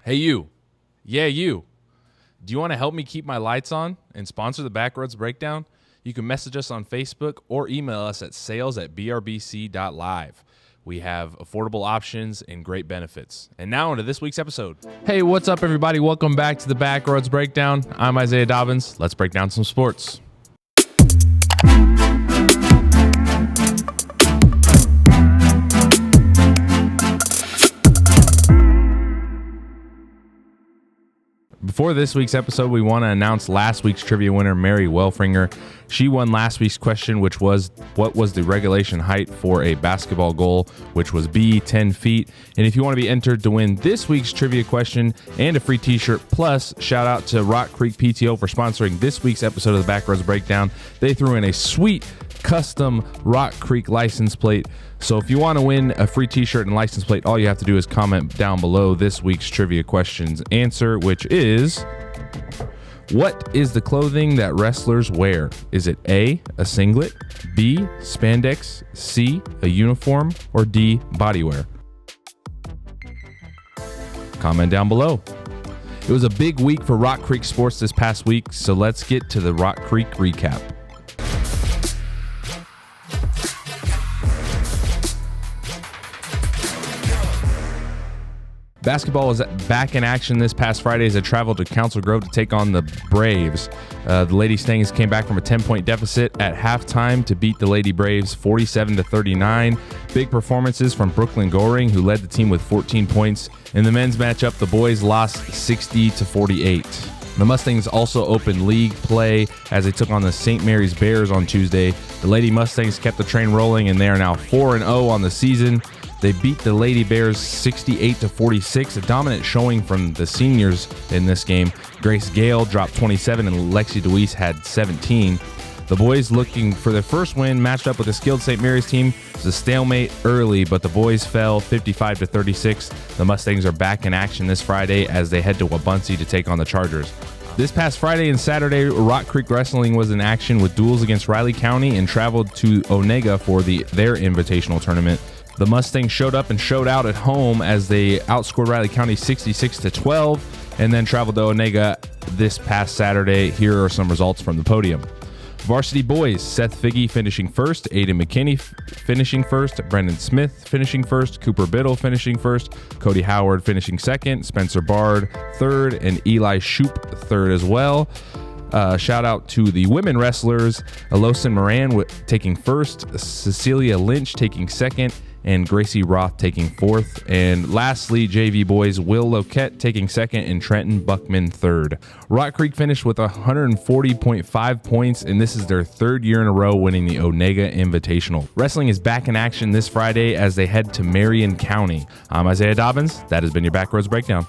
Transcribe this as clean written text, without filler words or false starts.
Hey, you. Yeah, you. Do you want to help me keep my lights on and sponsor the Backroads Breakdown? You can message us on Facebook or email us at sales@brbc.live. We have affordable options and great benefits. And now into this week's episode. Hey, what's up, everybody? Welcome back to the Backroads Breakdown. I'm Isaiah Dobbins. Let's break down some sports. Before this week's episode, we want to announce last week's trivia winner, Mary Welfringer. She won last week's question, which was, what was the regulation height for a basketball goal, which was B, 10 feet. And if you want to be entered to win this week's trivia question and a free t-shirt, plus shout out to Rock Creek PTO for sponsoring this week's episode of the Backroads Breakdown. They threw in a sweet custom Rock Creek license plate. So if you want to win a free t-shirt and license plate, all you have to do is comment down below this week's trivia question's answer, which is, what is the clothing that wrestlers wear? Is it A, a singlet, B, spandex, C, a uniform, or D, bodywear? Comment down below. It was a big week for Rock Creek sports this past week, so let's get to the Rock Creek recap. Basketball was back in action this past Friday as it traveled to Council Grove to take on the Braves. The Lady Mustangs came back from a 10-point deficit at halftime to beat the Lady Braves 47-39. Big performances from Brooklyn Goring, who led the team with 14 points. In the men's matchup, the boys lost 60-48. The Mustangs also opened league play as they took on the St. Mary's Bears on Tuesday. The Lady Mustangs kept the train rolling, and they are now 4-0 on the season. They beat the Lady Bears 68-46, a dominant showing from the seniors in this game. Grace Gale dropped 27 and Lexi DeWeese had 17. The boys, looking for their first win, matched up with a skilled St. Mary's team. It was a stalemate early, but the boys fell 55-36. The Mustangs are back in action this Friday as they head to Wabaunsee to take on the Chargers. This past Friday and Saturday, Rock Creek Wrestling was in action with duels against Riley County and traveled to Onaga for their invitational tournament. The Mustangs showed up and showed out at home as they outscored Riley County 66-12 and then traveled to Onaga this past Saturday. Here are some results from the podium. Varsity boys, Seth Figge finishing first, Aiden McKinney finishing first, Brendan Smith finishing first, Cooper Biddle finishing first, Cody Howard finishing second, Spencer Bard third, and Eli Shoup third as well. Shout out to the women wrestlers, Alosin Moran taking first, Cecilia Lynch taking second, and Gracie Roth taking fourth. And lastly, JV boys, Will Loquette taking second and Trenton Buckman third. Rock Creek finished with 140.5 points, and this is their third year in a row winning the Onaga Invitational. Wrestling is back in action this Friday as they head to Marion County. I'm Isaiah Dobbins. That has been your Backroads Breakdown.